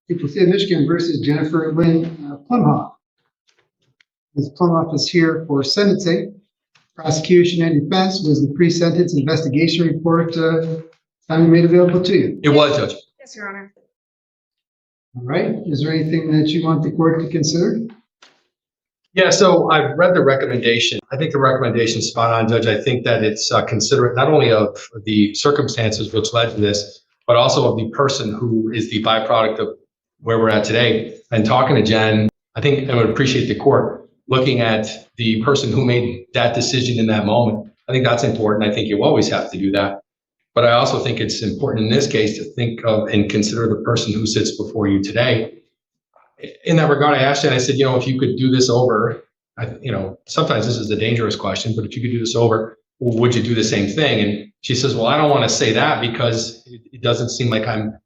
People State of Michigan versus Jennifer Lynn Plumhoff. Ms. Plumhoff is here for sentencing. Prosecution and defense. Was the pre-sentence investigation report finally made available to you? It was, Judge. Yes, Your Honor. All right. Is there anything that you want the court to consider? Yeah, so I've read the recommendation. I think the recommendation is spot on, Judge. I think that it's considerate not only of the circumstances which led to this, but also of the person who is the byproduct of where we're at today. And talking to Jen, I think I would appreciate the court looking at the person who made that decision in that moment. I think that's important. I think you always have to do that. But I also think it's important in this case to think of and consider the person who sits before you today. In that regard, I asked Jen, I said, if you could do this over, sometimes this is a dangerous question, but if you could do this over, would you do the same thing? And she says, well, I don't want to say that because it doesn't seem like I'm,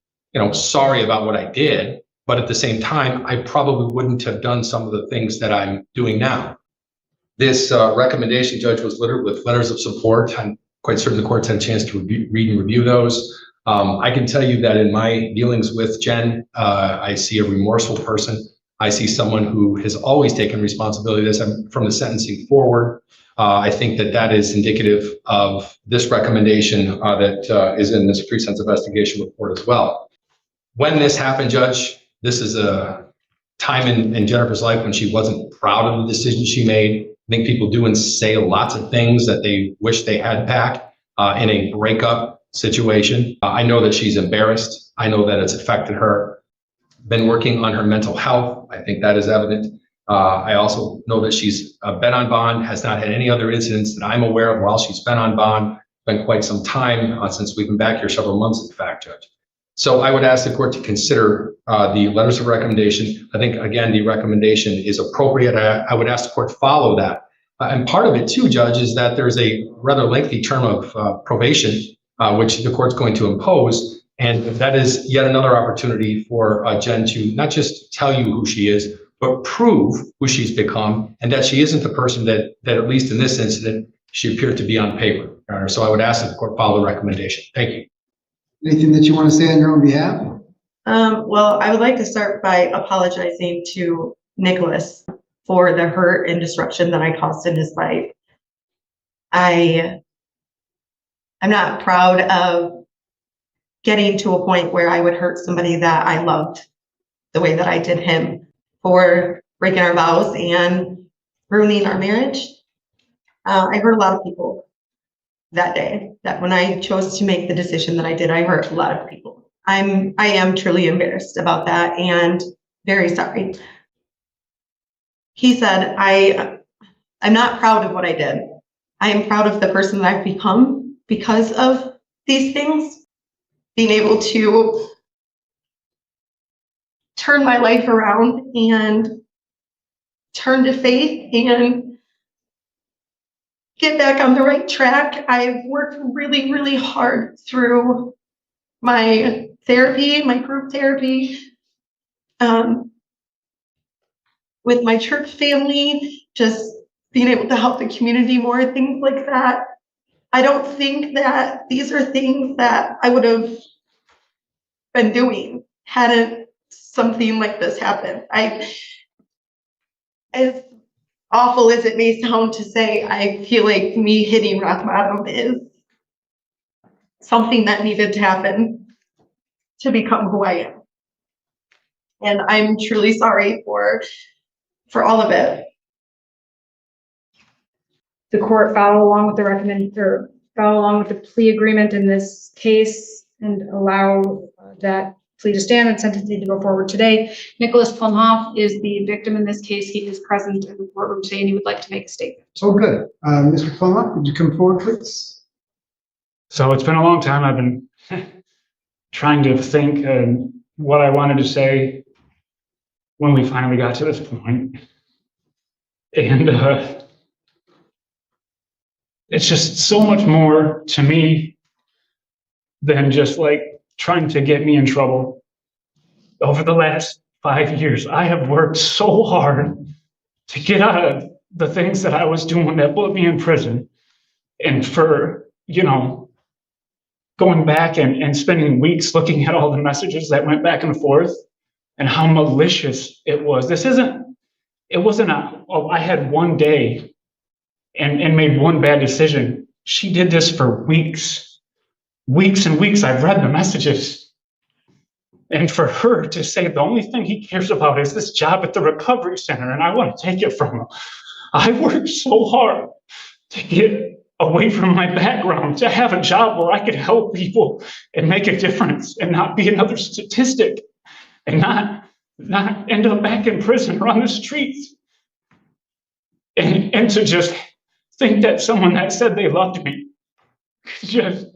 sorry about what I did. But at the same time, I probably wouldn't have done some of the things that I'm doing now. This recommendation, Judge, was littered with letters of support. I'm quite certain the court's had a chance to read and review those. I can tell you that in my dealings with Jen, I see a remorseful person. I see someone who has always taken responsibility from the sentencing forward. I think that is indicative of this recommendation that is in this pre-sentence investigation report as well. When this happened, Judge, this is a time in Jennifer's life when she wasn't proud of the decision she made. I think people do and say lots of things that they wish they had back in a breakup situation. I know that she's embarrassed. I know that it's affected her. Been working on her mental health. I think that is evident. I also know that she's been on bond, has not had any other incidents that I'm aware of while she's been on bond. It's been quite some time since we've been back here, several months in fact, Judge. So I would ask the court to consider the letters of recommendation. I think, again, the recommendation is appropriate. I would ask the court to follow that. And part of it too, Judge, is that there's a rather lengthy term of probation, which the court's going to impose. And that is yet another opportunity for Jen to not just tell you who she is, but prove who she's become and that she isn't the person that at least in this incident, she appeared to be on paper. Your Honor. So I would ask that the court follow the recommendation. Thank you. Anything that you want to say on your own behalf? Well, I would like to start by apologizing to Nicholas for the hurt and disruption that I caused in his life. I'm not proud of getting to a point where I would hurt somebody that I loved the way that I did him, for breaking our vows and ruining our marriage. I hurt a lot of people that day. That when I chose to make the decision that I did, I hurt a lot of people. I am truly embarrassed about that and very sorry. He said, I'm not proud of what I did. I am proud of the person that I've become because of these things. Being able to turn my life around and turn to faith and get back on the right track. I've worked really, really hard through my therapy, my group therapy, with my church family, just being able to help the community more, things like that. I don't think that these are things that I would have been doing hadn't something like this happened. As awful as it may sound to say, I feel like me hitting rock bottom is something that needed to happen to become who I am. And I'm truly sorry for all of it. The court follow along with the plea agreement in this case and allow that plea to stand and sentencing to go forward today. Nicholas Plumhoff is the victim in this case. He is present in the courtroom today and he would like to make a statement. Oh, good. Mr. Plumhoff, would you come forward, please? So it's been a long time. I've been trying to think what I wanted to say when we finally got to this point. And it's just so much more to me than just like trying to get me in trouble. Over the last 5 years, I have worked so hard to get out of the things that I was doing that put me in prison. And for, going back and spending weeks looking at all the messages that went back and forth and how malicious it was. It wasn't I had one day and made one bad decision. She did this for weeks and weeks. I've read the messages. And for her to say the only thing he cares about is this job at the recovery center, and I want to take it from him. I worked so hard to get away from my background, to have a job where I could help people and make a difference and not be another statistic and not end up back in prison or on the streets. And to just think that someone that said they loved me could just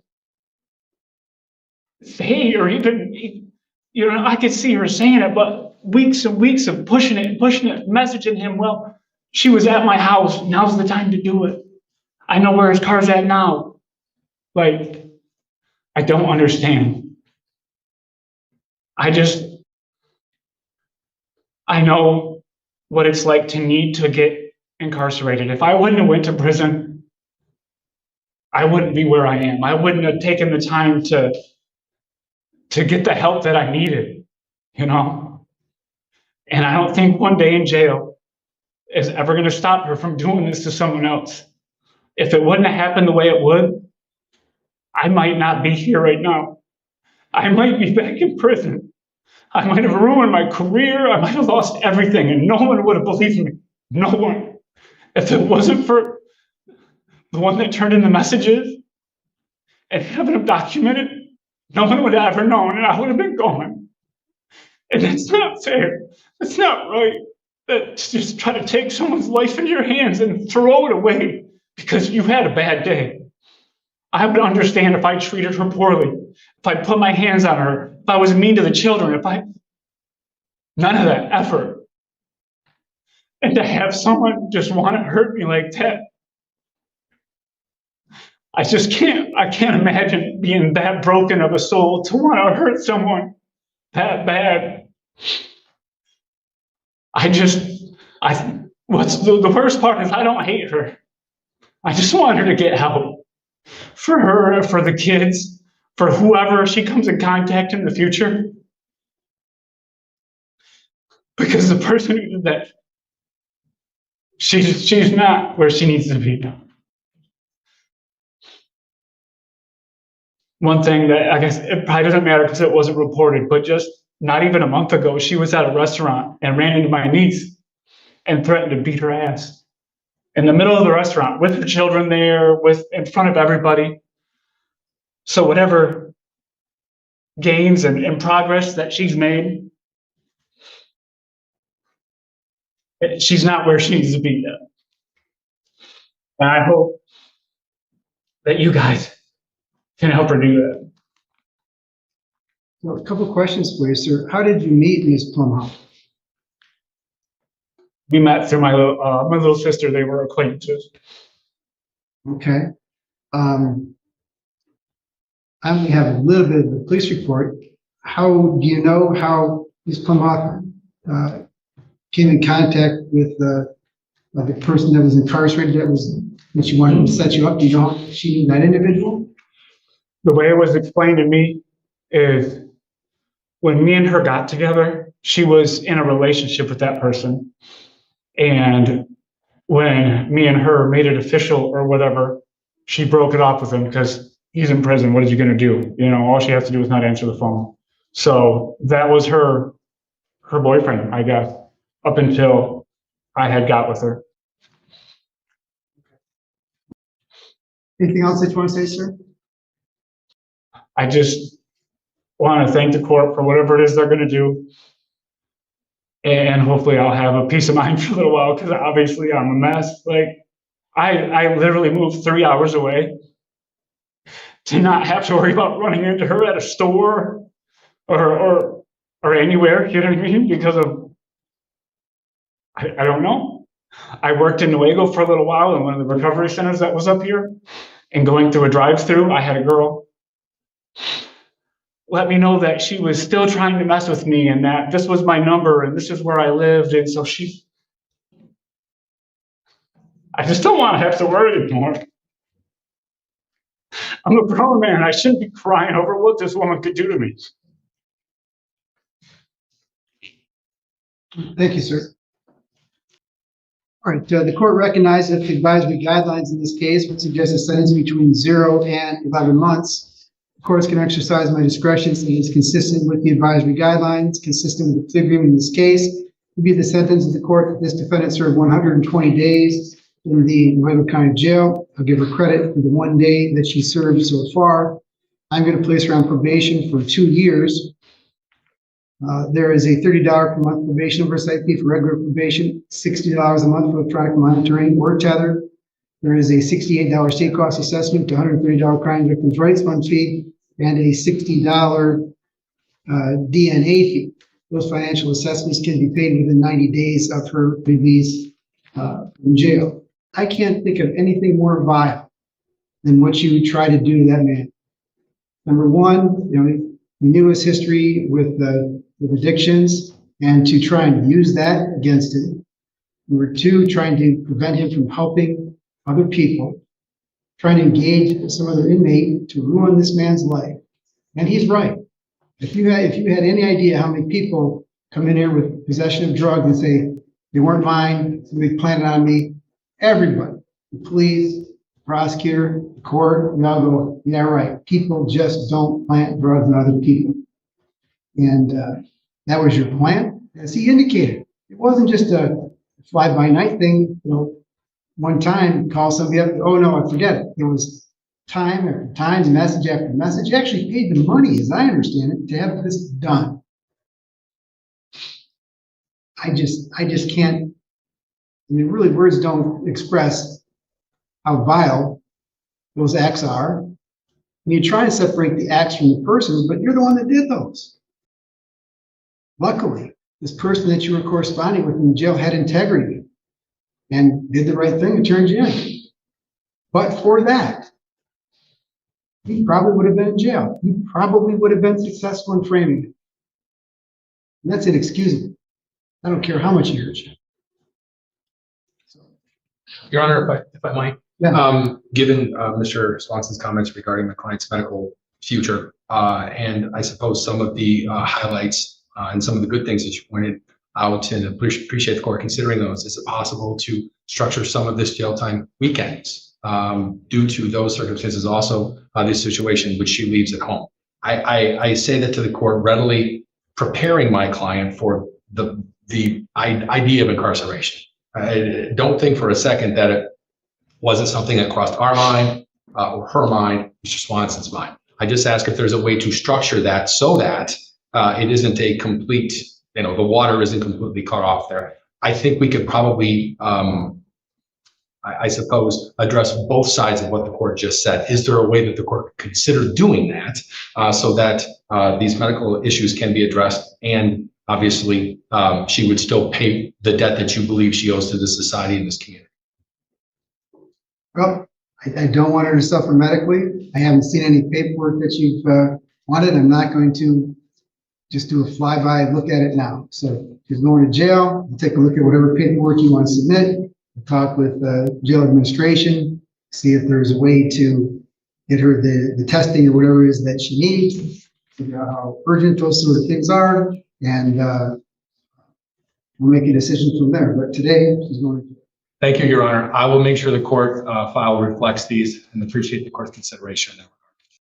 say, or even, you know, I could see her saying it, but weeks and weeks of pushing it, messaging him, well, she was at my house, now's the time to do it. I know where his car's at now. Like, I don't understand. I know what it's like to need to get incarcerated. If I wouldn't have went to prison, I wouldn't be where I am. I wouldn't have taken the time to get the help that I needed, you know? And I don't think one day in jail is ever going to stop her from doing this to someone else. If it wouldn't have happened the way it would, I might not be here right now. I might be back in prison. I might have ruined my career. I might have lost everything, and no one would have believed me. No one. If it wasn't for the one that turned in the messages and having them documented, no one would have ever known, and I would have been gone. And that's not fair. That's not right. That to just try to take someone's life into your hands and throw it away because you had a bad day. I would understand if I treated her poorly, if I put my hands on her, if I was mean to the children, none of that effort. And to have someone just want to hurt me like that, I can't imagine being that broken of a soul to want to hurt someone that bad. What's the worst part is I don't hate her. I just want her to get help. For her, for the kids, for whoever she comes in contact in the future. Because the person who did that, she's not where she needs to be now. One thing that I guess it probably doesn't matter because it wasn't reported, but just not even a month ago, she was at a restaurant and ran into my niece and threatened to beat her ass in the middle of the restaurant with her children there, in front of everybody. So whatever gains and progress that she's made, she's not where she needs to be yet. And I hope that you guys can help her do that. Well, a couple of questions for you, sir. How did you meet Ms. Plumhoff? We met through my little sister. They were acquaintances. Okay. I only have a little bit of the police report. How do you know how Ms. Plumhoff came in contact with the person that was incarcerated that she wanted to set you up? Do you know how she knew that individual? The way it was explained to me is when me and her got together, she was in a relationship with that person. And when me and her made it official or whatever, she broke it off with him because he's in prison. What is he going to do? You know, all she has to do is not answer the phone. So that was her boyfriend, I guess, up until I had got with her. Anything else that you want to say, sir? I just want to thank the court for whatever it is they're going to do. And hopefully I'll have a peace of mind for a little while because obviously I'm a mess. Like I literally moved 3 hours away to not have to worry about running into her at a store or anywhere, you know what I mean? Because of, I don't know. I worked in Nuevo for a little while in one of the recovery centers that was up here, and going through a drive-through, I had a girl let me know that she was still trying to mess with me and that this was my number and this is where I lived. And so I just don't want to have to worry anymore. I'm a grown man. I shouldn't be crying over what this woman could do to me. Thank you, sir. All right, the court recognized that the advisory guidelines in this case would suggest a sentence between 0 and 11 months. The courts can exercise my discretion so it is consistent with the advisory guidelines, consistent with the plea agreement in this case. It would be the sentence of the court that this defendant served 120 days in the Nuevo County Jail. I'll give her credit for the 1 day that she served so far. I'm going to place her on probation for 2 years. There is a $30 per month probation oversight fee for regular probation, $60 a month for electronic monitoring or tether. There is a $68 state cost assessment, $130 crime victims' rights fund fee, and a $60 DNA fee. Those financial assessments can be paid within 90 days of her release from jail. I can't think of anything more vile than what you try to do to that man. Number one, we knew his history with addictions, and to try and use that against him. Number two, trying to prevent him from helping other people, trying to engage some other inmate to ruin this man's life. And he's right. If you had any idea how many people come in here with possession of drugs and say, they weren't mine, somebody planted on me, everybody, the police, the prosecutor, the court, we all go, yeah, right. People just don't plant drugs on other people. And that was your plan, as he indicated. It wasn't just a fly-by-night thing, one time, call somebody up, oh no, I forget it. It was time after time, message after message. You actually paid the money, as I understand it, to have this done. I just can't, really words don't express how vile those acts are. And you try to separate the acts from the persons, but you're the one that did those. Luckily, this person that you were corresponding with in the jail had integrity and did the right thing and turned you in. But for that, he probably would have been in jail. He probably would have been successful in framing it. And that's inexcusable. I don't care how much he hurt you. Your Honor, if I might, Yeah. Given Mr. Swanson's comments regarding the client's medical future, and I suppose some of the highlights and some of the good things that you pointed out, and appreciate the court considering those, is it possible to structure some of this jail time weekends due to those circumstances? Also, this situation which she leaves at home. I say that to the court, readily preparing my client for the idea of incarceration. I don't think for a second that it wasn't something that crossed our mind or her mind, Mr. Swanson's mind. I just ask if there's a way to structure that so that it isn't a complete, the water isn't completely cut off there. I think we could probably, I suppose, address both sides of what the court just said. Is there a way that the court could consider doing that so that these medical issues can be addressed, and obviously she would still pay the debt that you believe she owes to the society and this community? Well, I don't want her to suffer medically. I haven't seen any paperwork that you've wanted. I'm not going to just do a flyby look at it now. So if you're going to jail, we'll take a look at whatever paperwork you want to submit. We'll talk with jail administration, see if there's a way to get her the testing or whatever it is that she needs, figure out how urgent those sort of things are, and we'll make a decision from there. But today, she's going to. Thank you, Your Honor. I will make sure the court file reflects these and appreciate the court's consideration.